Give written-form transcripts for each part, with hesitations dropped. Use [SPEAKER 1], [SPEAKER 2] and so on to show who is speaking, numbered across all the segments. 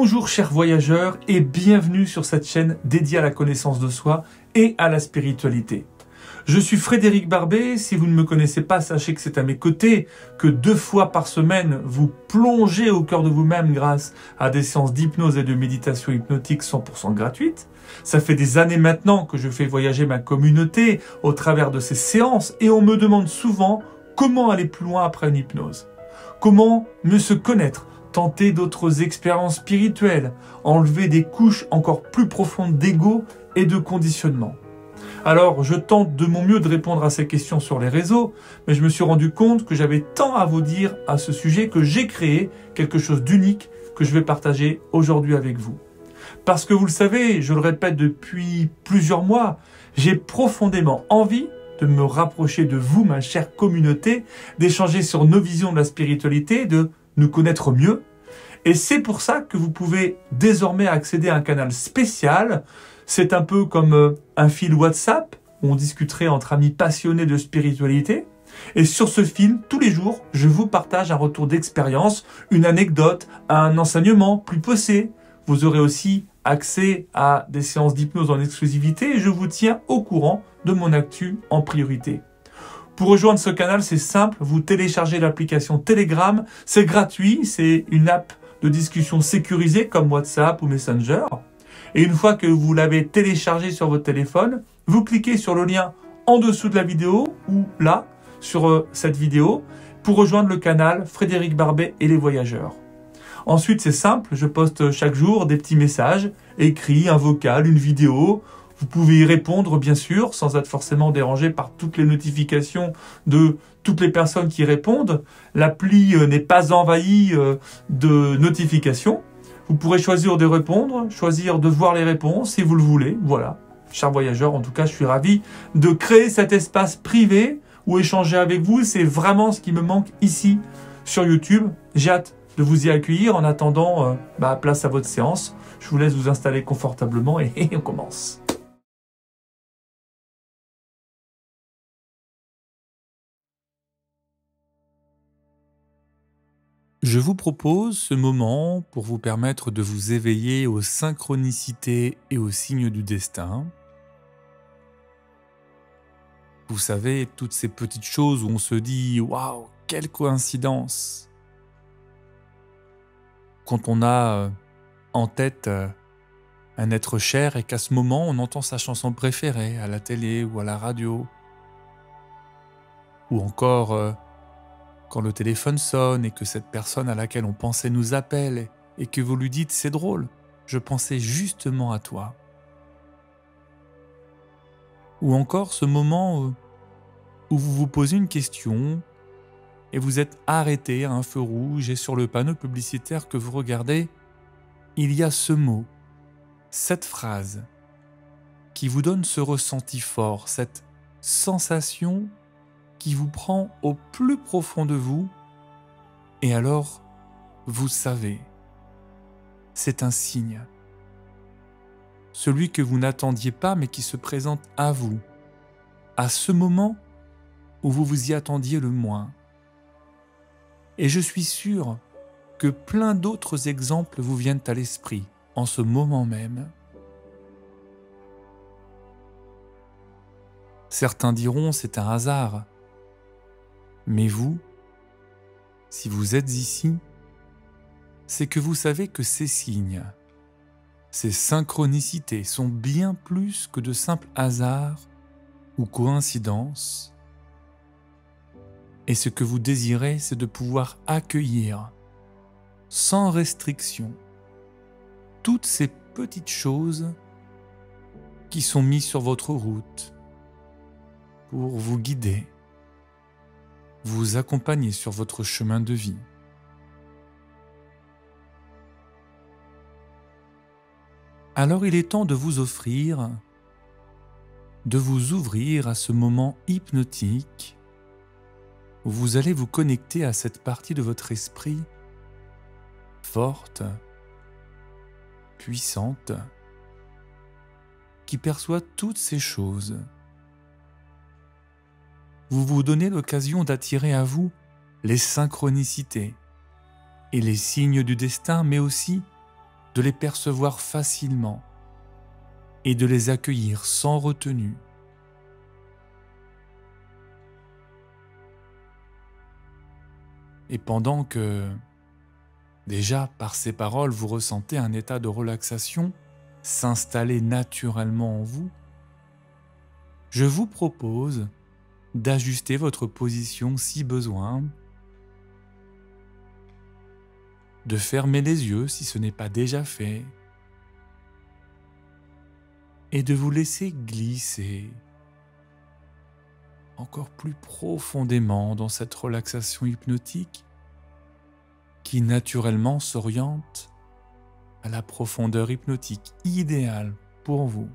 [SPEAKER 1] Bonjour chers voyageurs et bienvenue sur cette chaîne dédiée à la connaissance de soi et à la spiritualité. Je suis Frédéric Barbet, si vous ne me connaissez pas, sachez que c'est à mes côtés que 2 fois par semaine, vous plongez au cœur de vous-même grâce à des séances d'hypnose et de méditation hypnotique 100% gratuites. Ça fait des années maintenant que je fais voyager ma communauté au travers de ces séances et on me demande souvent comment aller plus loin après une hypnose. Comment mieux se connaître, tenter d'autres expériences spirituelles, enlever des couches encore plus profondes d'ego et de conditionnement. Alors, je tente de mon mieux de répondre à ces questions sur les réseaux, mais je me suis rendu compte que j'avais tant à vous dire à ce sujet que j'ai créé quelque chose d'unique que je vais partager aujourd'hui avec vous. Parce que vous le savez, je le répète depuis plusieurs mois, j'ai profondément envie de me rapprocher de vous, ma chère communauté, d'échanger sur nos visions de la spiritualité, de nous connaître mieux. Et c'est pour ça que vous pouvez désormais accéder à un canal spécial. C'est un peu comme un fil WhatsApp où on discuterait entre amis passionnés de spiritualité. Et sur ce fil, tous les jours, je vous partage un retour d'expérience, une anecdote, un enseignement plus poussé. Vous aurez aussi accès à des séances d'hypnose en exclusivité et je vous tiens au courant de mon actu en priorité. Pour rejoindre ce canal, c'est simple, vous téléchargez l'application Telegram, c'est gratuit, c'est une app de discussion sécurisée comme WhatsApp ou Messenger. Et une fois que vous l'avez téléchargé sur votre téléphone, vous cliquez sur le lien en dessous de la vidéo ou là, sur cette vidéo, pour rejoindre le canal Frédéric Barbet et les voyageurs. Ensuite, c'est simple, je poste chaque jour des petits messages, écrits, un vocal, une vidéo. Vous pouvez y répondre, bien sûr, sans être forcément dérangé par toutes les notifications de toutes les personnes qui répondent. L'appli n'est pas envahie de notifications. Vous pourrez choisir de répondre, choisir de voir les réponses si vous le voulez. Voilà, chers voyageurs, en tout cas, je suis ravi de créer cet espace privé où échanger avec vous. C'est vraiment ce qui me manque ici sur YouTube. J'ai hâte de vous y accueillir. En attendant, place à votre séance. Je vous laisse vous installer confortablement et on commence. Je vous propose ce moment pour vous permettre de vous éveiller aux synchronicités et aux signes du destin. Vous savez, toutes ces petites choses où on se dit « Waouh, quelle coïncidence !» Quand on a en tête un être cher et qu'à ce moment, on entend sa chanson préférée à la télé ou à la radio. Ou encore quand le téléphone sonne et que cette personne à laquelle on pensait nous appelle et que vous lui dites « c'est drôle, je pensais justement à toi ». Ou encore ce moment où vous vous posez une question et vous êtes arrêté à un feu rouge et sur le panneau publicitaire que vous regardez, il y a ce mot, cette phrase qui vous donne ce ressenti fort, cette sensation qui vous prend au plus profond de vous, et alors, vous savez, c'est un signe. Celui que vous n'attendiez pas mais qui se présente à vous, à ce moment où vous vous y attendiez le moins. Et je suis sûr que plein d'autres exemples vous viennent à l'esprit en ce moment même. Certains diront c'est un hasard. Mais vous, si vous êtes ici, c'est que vous savez que ces signes, ces synchronicités sont bien plus que de simples hasards ou coïncidences. Et ce que vous désirez, c'est de pouvoir accueillir, sans restriction, toutes ces petites choses qui sont mises sur votre route pour vous guider, vous accompagner sur votre chemin de vie. Alors il est temps de vous offrir, de vous ouvrir à ce moment hypnotique où vous allez vous connecter à cette partie de votre esprit forte, puissante, qui perçoit toutes ces choses. Vous vous donnez l'occasion d'attirer à vous les synchronicités et les signes du destin, mais aussi de les percevoir facilement et de les accueillir sans retenue. Et pendant que, déjà par ces paroles, vous ressentez un état de relaxation s'installer naturellement en vous, je vous propose d'ajuster votre position si besoin, de fermer les yeux si ce n'est pas déjà fait, et de vous laisser glisser encore plus profondément dans cette relaxation hypnotique qui naturellement s'oriente à la profondeur hypnotique idéale pour vous.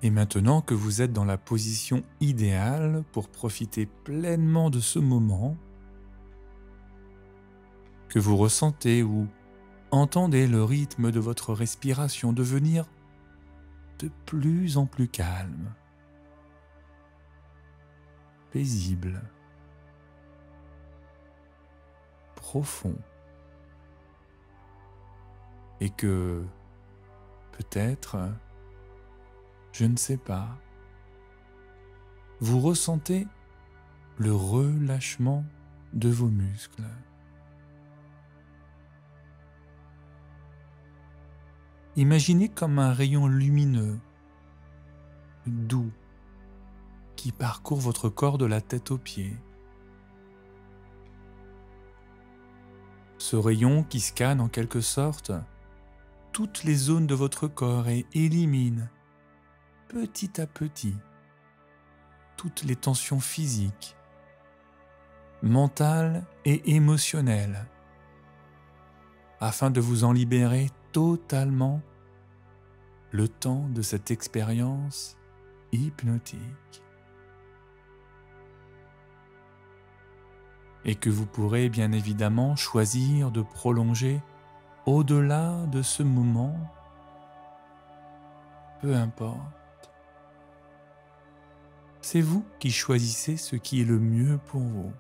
[SPEAKER 1] Et maintenant que vous êtes dans la position idéale pour profiter pleinement de ce moment, que vous ressentez ou entendez le rythme de votre respiration devenir de plus en plus calme, paisible, profond, et que peut-être, je ne sais pas, vous ressentez le relâchement de vos muscles. Imaginez comme un rayon lumineux, doux, qui parcourt votre corps de la tête aux pieds. Ce rayon qui scanne en quelque sorte toutes les zones de votre corps et élimine petit à petit toutes les tensions physiques, mentales et émotionnelles, afin de vous en libérer totalement le temps de cette expérience hypnotique. Et que vous pourrez bien évidemment choisir de prolonger au-delà de ce moment, peu importe. C'est vous qui choisissez ce qui est le mieux pour vous.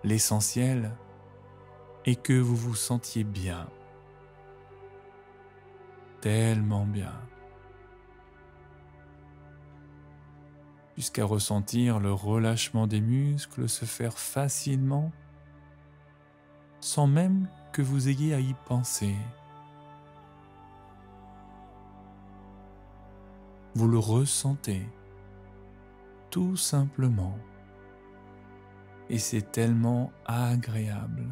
[SPEAKER 1] L'essentiel est que vous vous sentiez bien, tellement bien, jusqu'à ressentir le relâchement des muscles se faire facilement, sans même que vous ayez à y penser. Vous le ressentez, tout simplement, et c'est tellement agréable.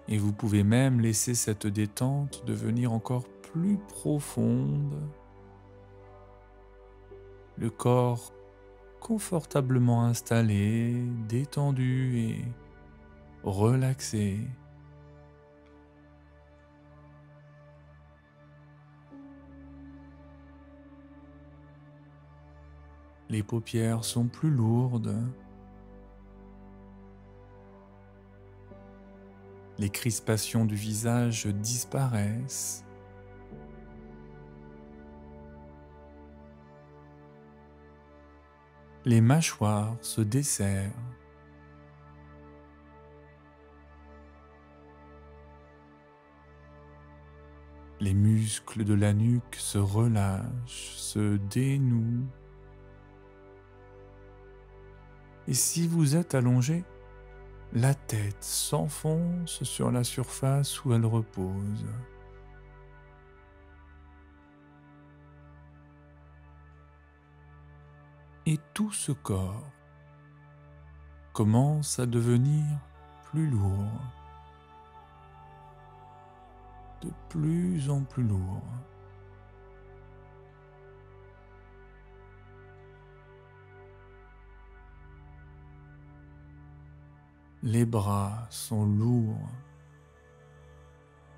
[SPEAKER 1] Et vous pouvez même laisser cette détente devenir encore plus profonde, le corps confortablement installé, détendu et relaxé. Les paupières sont plus lourdes. Les crispations du visage disparaissent. Les mâchoires se desserrent. Les muscles de la nuque se relâchent, se dénouent. Et si vous êtes allongé, la tête s'enfonce sur la surface où elle repose. Et tout ce corps commence à devenir plus lourd, de plus en plus lourd. Les bras sont lourds,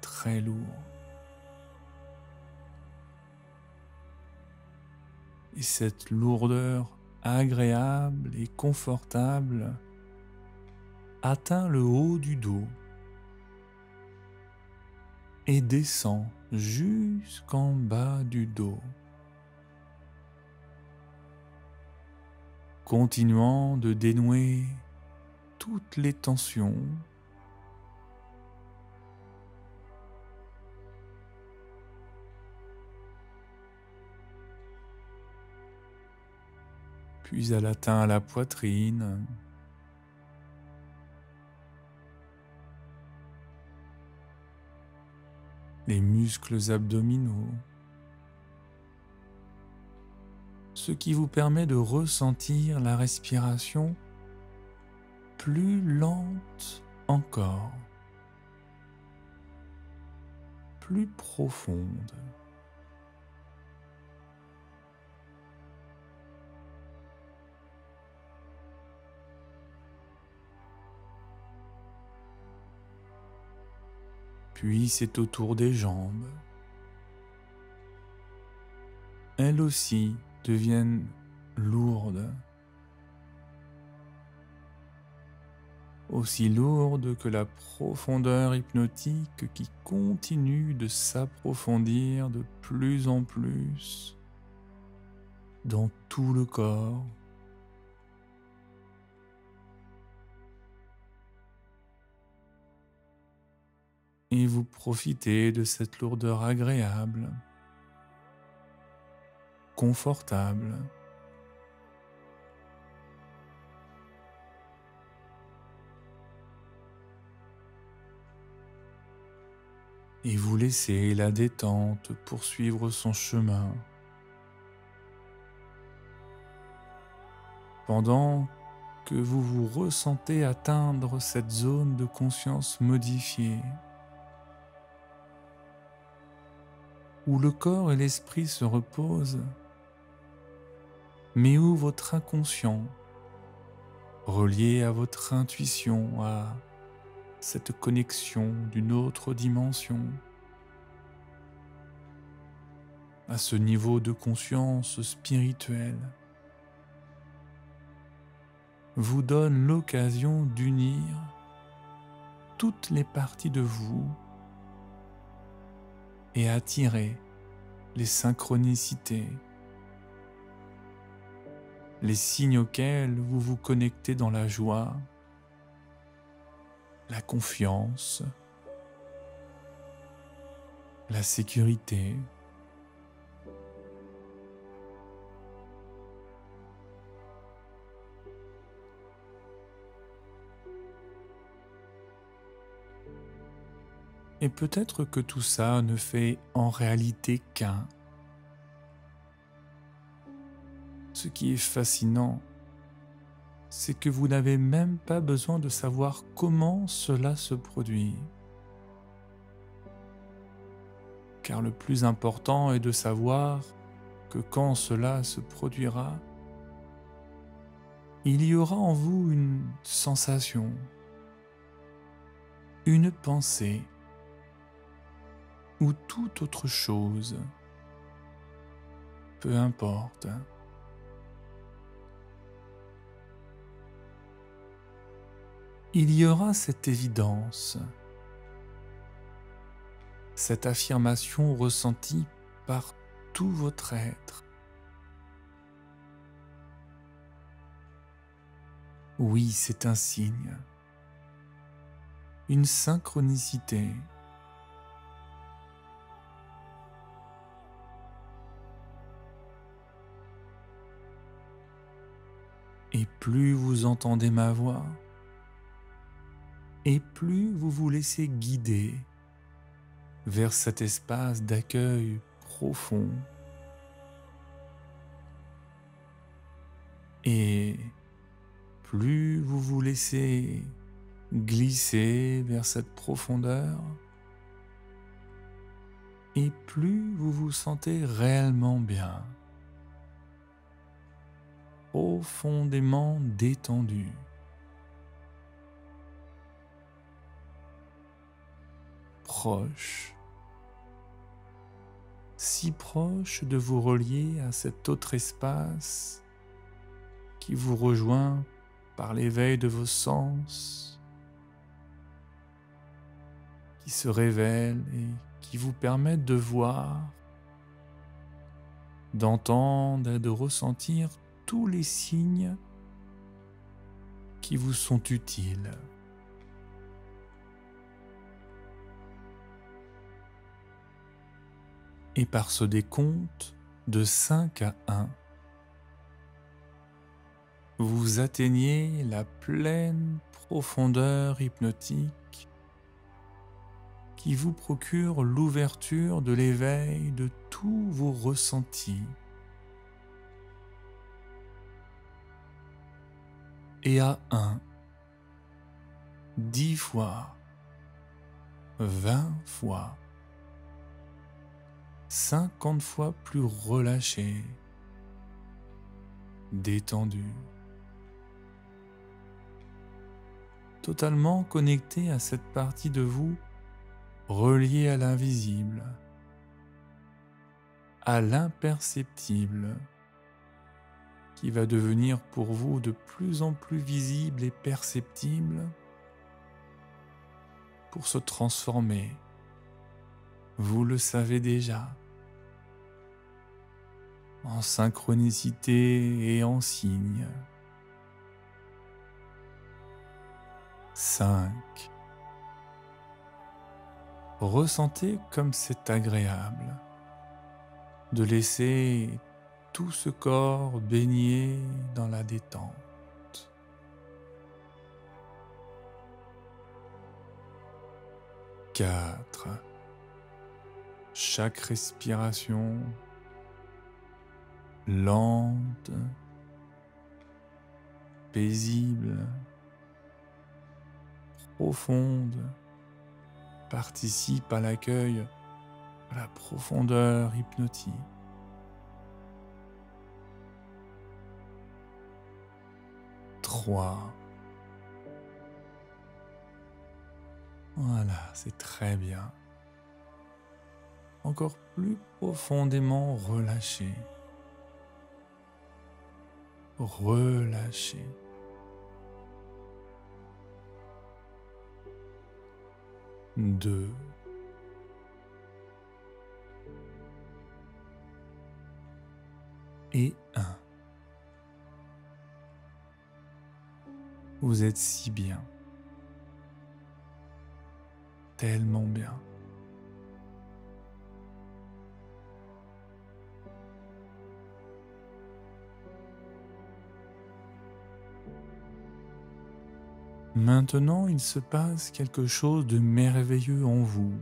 [SPEAKER 1] très lourds. Et cette lourdeur agréable et confortable atteint le haut du dos et descend jusqu'en bas du dos, continuant de dénouer toutes les tensions puis elle atteint la poitrine, les muscles abdominaux, ce qui vous permet de ressentir la respiration plus lente encore, plus profonde. Puis c'est au tour des jambes. Elles aussi deviennent lourdes. Aussi lourdes que la profondeur hypnotique qui continue de s'approfondir de plus en plus dans tout le corps. Et vous profitez de cette lourdeur agréable, confortable. Et vous laissez la détente poursuivre son chemin. Pendant que vous vous ressentez atteindre cette zone de conscience modifiée, où le corps et l'esprit se reposent, mais où votre inconscient, relié à votre intuition, à cette connexion d'une autre dimension, à ce niveau de conscience spirituelle, vous donne l'occasion d'unir toutes les parties de vous et attirer les synchronicités, les signes auxquels vous vous connectez dans la joie, la confiance, la sécurité, et peut-être que tout ça ne fait en réalité qu'un. Ce qui est fascinant, c'est que vous n'avez même pas besoin de savoir comment cela se produit. Car le plus important est de savoir que quand cela se produira, il y aura en vous une sensation, une pensée, ou toute autre chose, peu importe. Il y aura cette évidence, cette affirmation ressentie par tout votre être. Oui, c'est un signe, une synchronicité. Et plus vous entendez ma voix, et plus vous vous laissez guider vers cet espace d'accueil profond. Et plus vous vous laissez glisser vers cette profondeur, et plus vous vous sentez réellement bien, profondément détendu. Proche, si proche de vous relier à cet autre espace qui vous rejoint par l'éveil de vos sens, qui se révèlent et qui vous permettent de voir, d'entendre et de ressentir tous les signes qui vous sont utiles. Et par ce décompte de 5 à 1, vous atteignez la pleine profondeur hypnotique qui vous procure l'ouverture de l'éveil de tous vos ressentis. Et à 1, 10 fois, 20 fois, 50 fois plus relâché, détendu, totalement connecté à cette partie de vous reliée à l'invisible, à l'imperceptible, qui va devenir pour vous de plus en plus visible et perceptible pour se transformer. Vous le savez déjà, en synchronicité et en signes. 5. Ressentez comme c'est agréable de laisser tout ce corps baigner dans la détente. 4. Chaque respiration lente, paisible, profonde, participe à l'accueil de la profondeur hypnotique. 3. Voilà, c'est très bien. Encore plus profondément relâché. Relâché. 2. Et 1. Vous êtes si bien. Tellement bien. Maintenant, il se passe quelque chose de merveilleux en vous.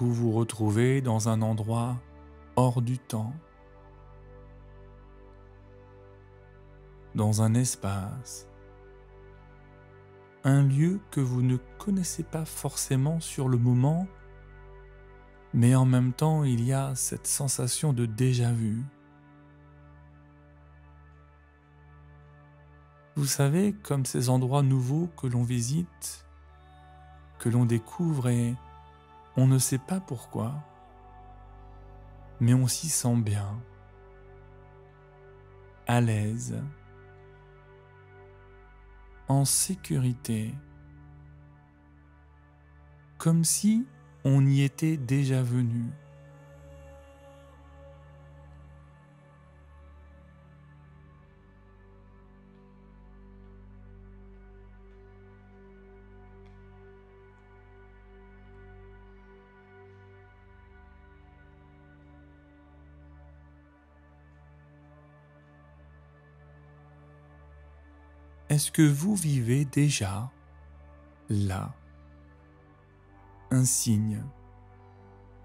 [SPEAKER 1] Vous vous retrouvez dans un endroit hors du temps, dans un espace, un lieu que vous ne connaissez pas forcément sur le moment, mais en même temps, il y a cette sensation de déjà-vu. Vous savez, comme ces endroits nouveaux que l'on visite, que l'on découvre et on ne sait pas pourquoi, mais on s'y sent bien, à l'aise, en sécurité, comme si on y était déjà venu. Est-ce que vous vivez déjà là un signe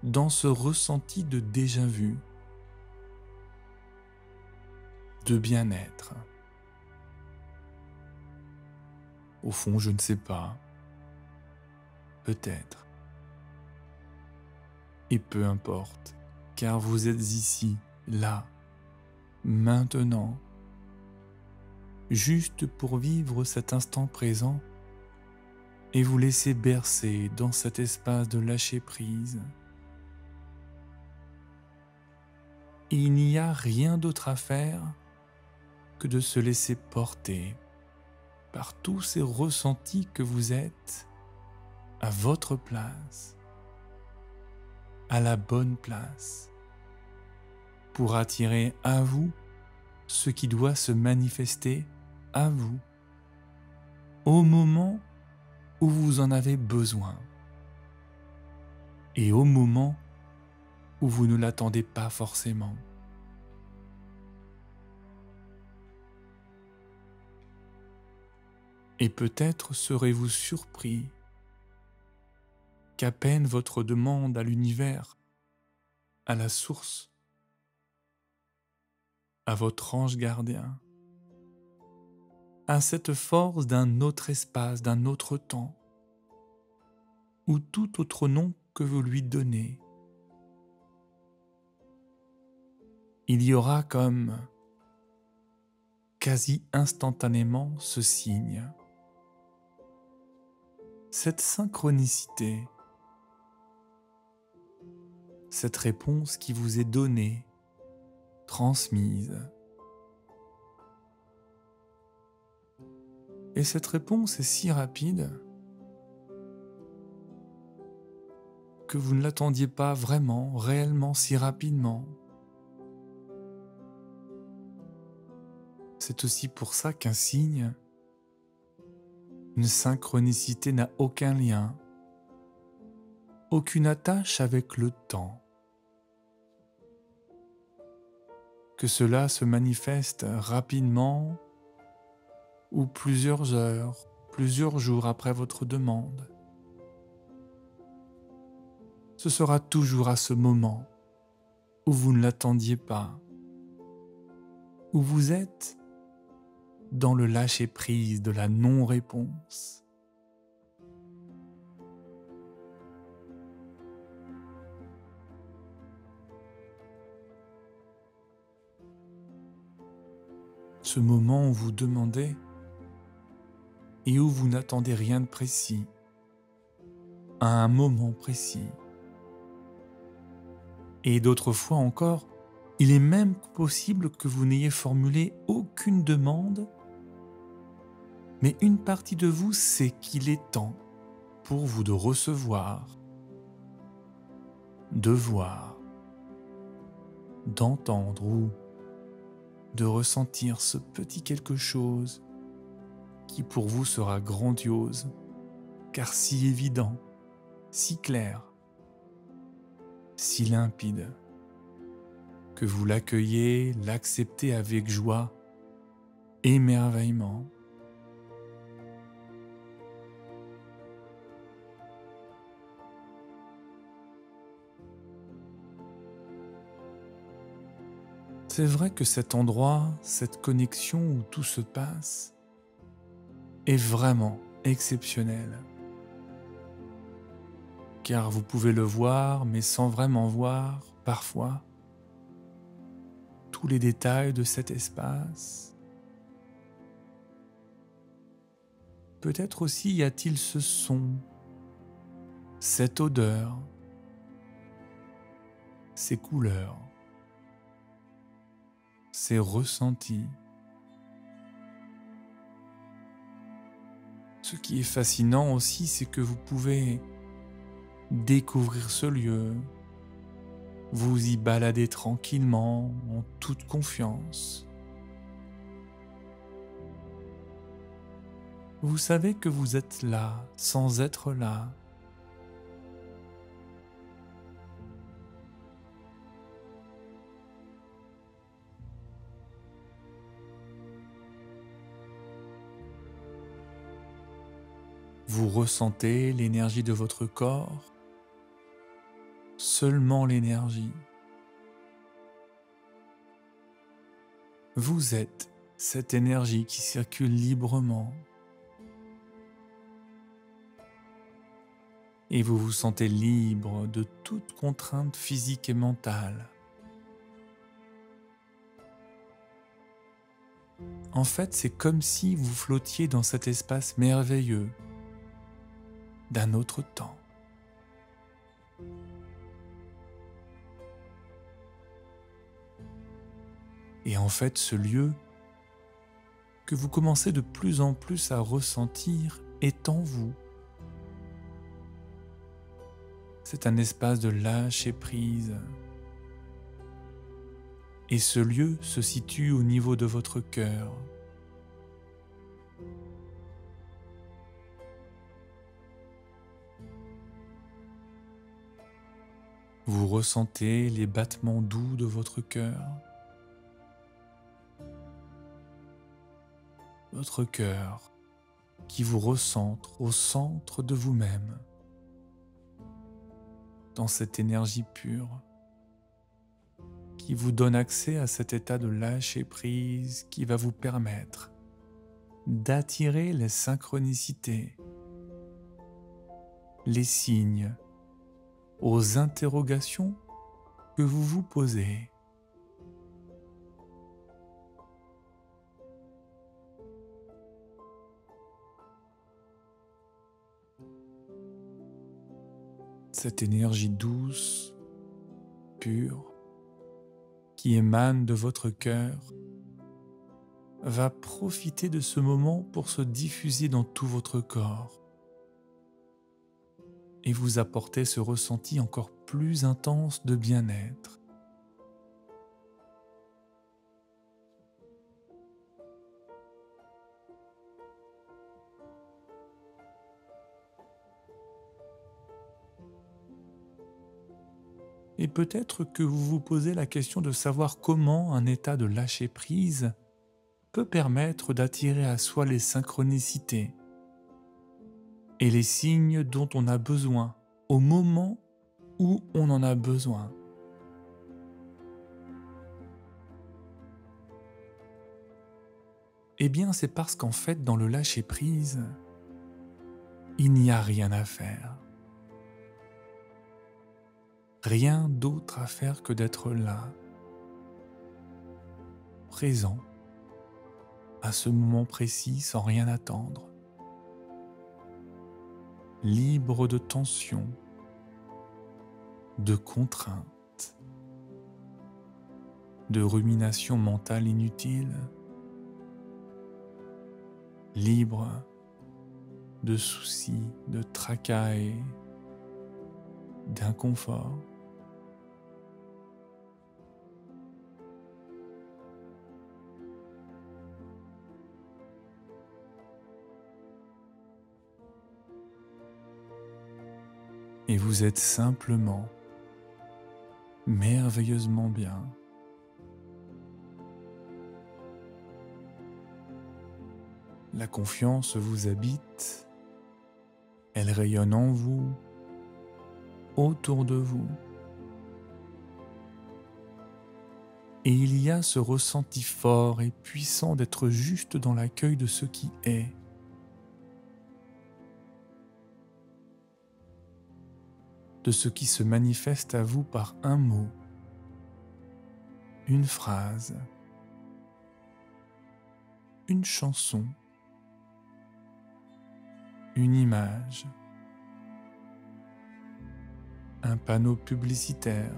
[SPEAKER 1] dans ce ressenti de déjà-vu, de bien-être? Au fond, je ne sais pas. Peut-être. Et peu importe, car vous êtes ici, là, maintenant, juste pour vivre cet instant présent et vous laisser bercer dans cet espace de lâcher-prise. Il n'y a rien d'autre à faire que de se laisser porter par tous ces ressentis que vous êtes à votre place, à la bonne place, pour attirer à vous ce qui doit se manifester à vous, au moment où vous en avez besoin, et au moment où vous ne l'attendez pas forcément. Et peut-être serez-vous surpris qu'à peine votre demande à l'univers, à la source, à votre ange gardien, à cette force d'un autre espace, d'un autre temps, ou tout autre nom que vous lui donnez, il y aura comme quasi instantanément ce signe, cette synchronicité, cette réponse qui vous est donnée, transmise. Et cette réponse est si rapide que vous ne l'attendiez pas vraiment, réellement, si rapidement. C'est aussi pour ça qu'un signe, une synchronicité n'a aucun lien, aucune attache avec le temps. Que cela se manifeste rapidement ou plusieurs heures, plusieurs jours après votre demande. Ce sera toujours à ce moment où vous ne l'attendiez pas, où vous êtes dans le lâcher-prise de la non-réponse. Ce moment où vous demandez et où vous n'attendez rien de précis, à un moment précis. Et d'autres fois encore, il est même possible que vous n'ayez formulé aucune demande, mais une partie de vous sait qu'il est temps pour vous de recevoir, de voir, d'entendre ou de ressentir ce petit quelque chose qui pour vous sera grandiose, car si évident, si clair, si limpide, que vous l'accueillez, l'acceptez avec joie, émerveillement. C'est vrai que cet endroit, cette connexion où tout se passe, est vraiment exceptionnel. Car vous pouvez le voir, mais sans vraiment voir, parfois, tous les détails de cet espace. Peut-être aussi y a-t-il ce son, cette odeur, ces couleurs, ces ressentis. Ce qui est fascinant aussi, c'est que vous pouvez découvrir ce lieu, vous y balader tranquillement, en toute confiance. Vous savez que vous êtes là, sans être là. Vous ressentez l'énergie de votre corps, seulement l'énergie. Vous êtes cette énergie qui circule librement. Et vous vous sentez libre de toute contrainte physique et mentale. En fait, c'est comme si vous flottiez dans cet espace merveilleux d'un autre temps. Et en fait, ce lieu que vous commencez de plus en plus à ressentir est en vous. C'est un espace de lâcher prise. Et ce lieu se situe au niveau de votre cœur. Vous ressentez les battements doux de votre cœur. Votre cœur qui vous recentre au centre de vous-même, dans cette énergie pure qui vous donne accès à cet état de lâcher prise qui va vous permettre d'attirer les synchronicités, les signes, aux interrogations que vous vous posez. Cette énergie douce, pure, qui émane de votre cœur, va profiter de ce moment pour se diffuser dans tout votre corps et vous apporter ce ressenti encore plus intense de bien-être. Et peut-être que vous vous posez la question de savoir comment un état de lâcher-prise peut permettre d'attirer à soi les synchronicités et les signes dont on a besoin au moment où on en a besoin. Eh bien, c'est parce qu'en fait, dans le lâcher-prise, il n'y a rien à faire. Rien d'autre à faire que d'être là, présent, à ce moment précis sans rien attendre, libre de tension, de contraintes, de rumination mentale inutile, libre de soucis, de tracas et d'inconfort. Et vous êtes simplement, merveilleusement bien. La confiance vous habite, elle rayonne en vous, autour de vous. Et il y a ce ressenti fort et puissant d'être juste dans l'accueil de ce qui est. De ce qui se manifeste à vous par un mot, une phrase, une chanson, une image, un panneau publicitaire,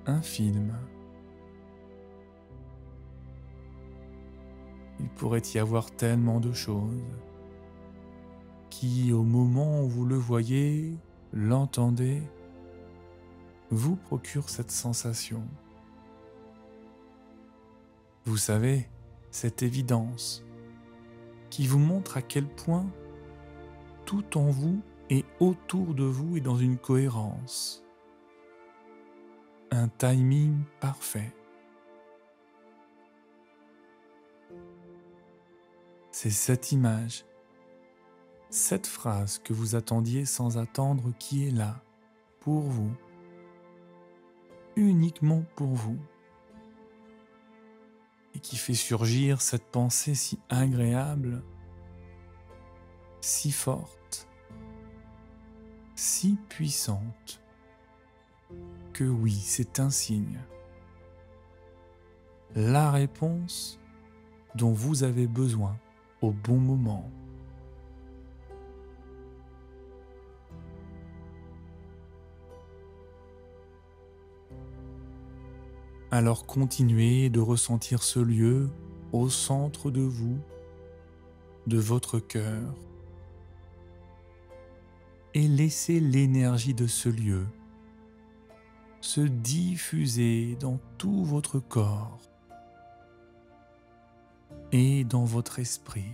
[SPEAKER 1] un film. Il pourrait y avoir tellement de choses qui, au moment où vous le voyez, l'entendez, vous procure cette sensation. Vous savez, cette évidence qui vous montre à quel point tout en vous et autour de vous est dans une cohérence, un timing parfait. C'est cette image, cette phrase que vous attendiez sans attendre qui est là, pour vous, uniquement pour vous, et qui fait surgir cette pensée si agréable, si forte, si puissante, que oui, c'est un signe. La réponse dont vous avez besoin au bon moment. Alors continuez de ressentir ce lieu au centre de vous, de votre cœur, et laissez l'énergie de ce lieu se diffuser dans tout votre corps et dans votre esprit.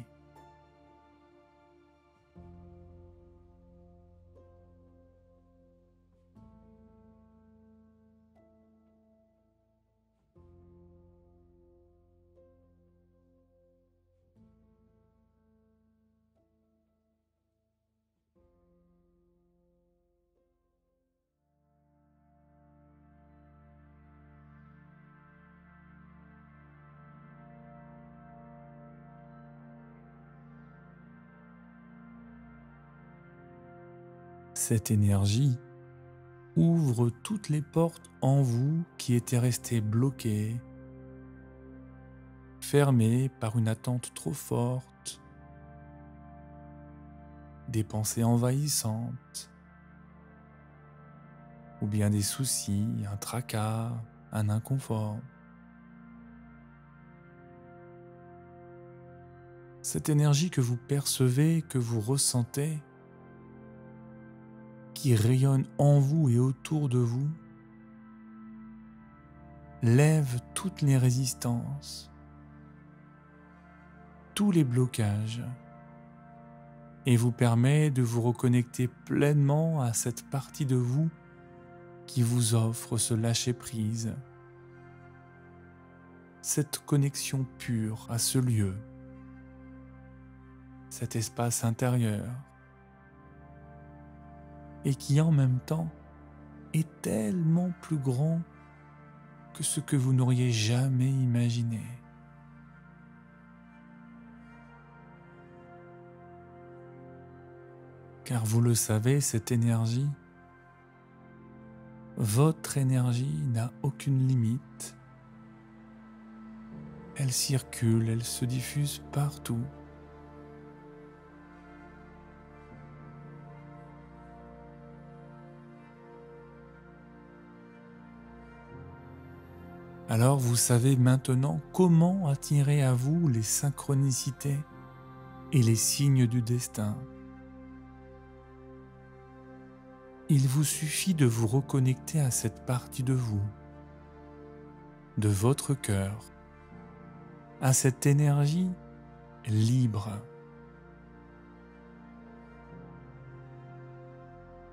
[SPEAKER 1] Cette énergie ouvre toutes les portes en vous qui étaient restées bloquées, fermées par une attente trop forte, des pensées envahissantes, ou bien des soucis, un tracas, un inconfort. Cette énergie que vous percevez, que vous ressentez, qui rayonne en vous et autour de vous, lève toutes les résistances, tous les blocages, et vous permet de vous reconnecter pleinement à cette partie de vous qui vous offre ce lâcher-prise, cette connexion pure à ce lieu, cet espace intérieur, et qui en même temps est tellement plus grand que ce que vous n'auriez jamais imaginé. Car vous le savez, cette énergie, votre énergie n'a aucune limite. Elle circule, elle se diffuse partout. Alors vous savez maintenant comment attirer à vous les synchronicités et les signes du destin. Il vous suffit de vous reconnecter à cette partie de vous, de votre cœur, à cette énergie libre.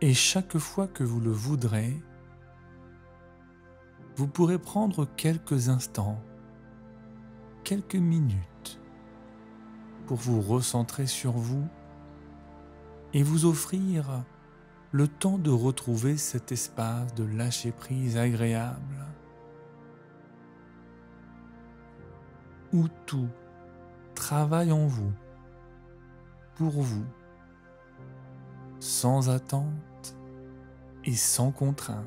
[SPEAKER 1] Et chaque fois que vous le voudrez, vous pourrez prendre quelques instants, quelques minutes pour vous recentrer sur vous et vous offrir le temps de retrouver cet espace de lâcher-prise agréable où tout travaille en vous, pour vous, sans attente et sans contrainte.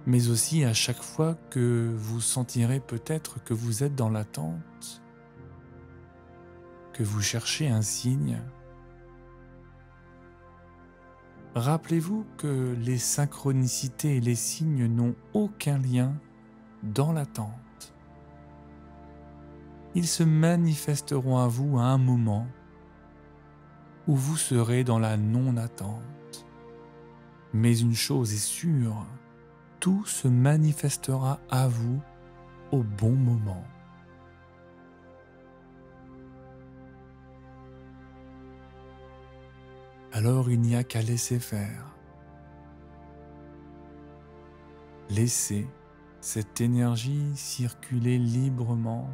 [SPEAKER 1] Mais aussi à chaque fois que vous sentirez peut-être que vous êtes dans l'attente, que vous cherchez un signe, rappelez-vous que les synchronicités et les signes n'ont aucun lien dans l'attente. Ils se manifesteront à vous à un moment où vous serez dans la non-attente. Mais une chose est sûre, tout se manifestera à vous au bon moment. Alors il n'y a qu'à laisser faire. Laissez cette énergie circuler librement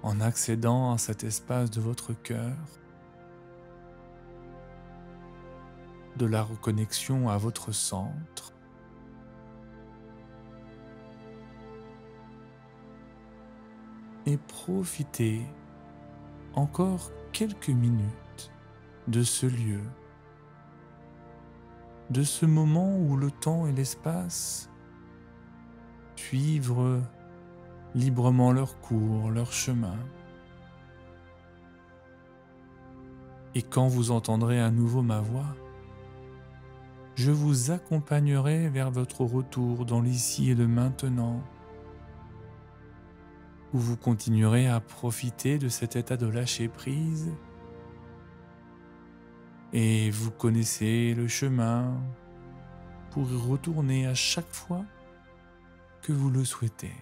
[SPEAKER 1] en accédant à cet espace de votre cœur, de la reconnexion à votre centre, et profitez encore quelques minutes de ce lieu, de ce moment où le temps et l'espace suivent librement leur cours, leur chemin. Et quand vous entendrez à nouveau ma voix, je vous accompagnerai vers votre retour dans l'ici et le maintenant, où vous continuerez à profiter de cet état de lâcher prise et vous connaissez le chemin pour y retourner à chaque fois que vous le souhaitez.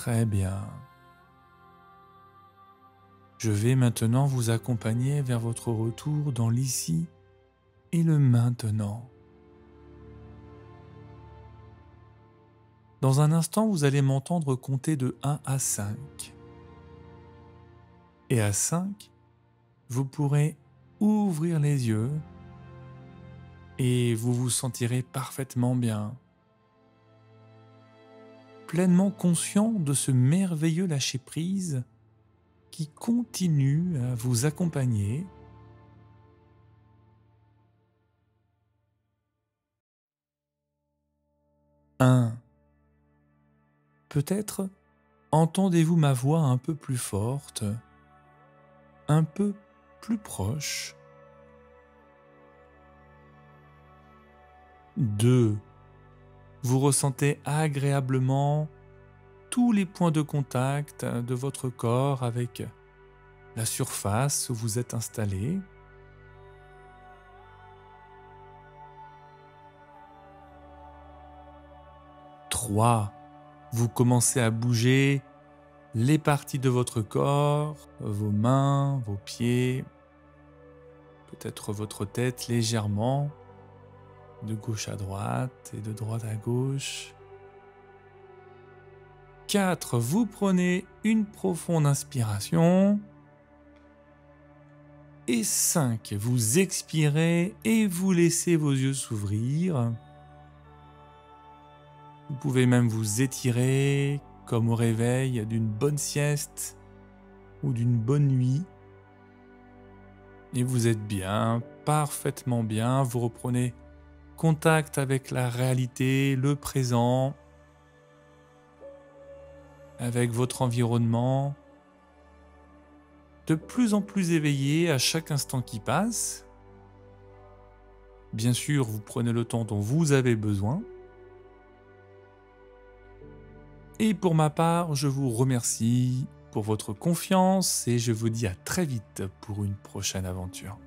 [SPEAKER 1] Très bien. Je vais maintenant vous accompagner vers votre retour dans l'ici et le maintenant. Dans un instant, vous allez m'entendre compter de 1 à 5. Et à 5, vous pourrez ouvrir les yeux et vous vous sentirez parfaitement bien, pleinement conscient de ce merveilleux lâcher-prise qui continue à vous accompagner. Un. Peut-être entendez-vous ma voix un peu plus forte, un peu plus proche. 2. Vous ressentez agréablement tous les points de contact de votre corps avec la surface où vous êtes installé. 3. Vous commencez à bouger les parties de votre corps, vos mains, vos pieds, peut-être votre tête légèrement, de gauche à droite et de droite à gauche. 4. Vous prenez une profonde inspiration. Et 5. Vous expirez et vous laissez vos yeux s'ouvrir. Vous pouvez même vous étirer comme au réveil d'une bonne sieste ou d'une bonne nuit. Et vous êtes bien, parfaitement bien. Vous reprenez contact avec la réalité, le présent, avec votre environnement, de plus en plus éveillé à chaque instant qui passe. Bien sûr, vous prenez le temps dont vous avez besoin. Et pour ma part, je vous remercie pour votre confiance et je vous dis à très vite pour une prochaine aventure.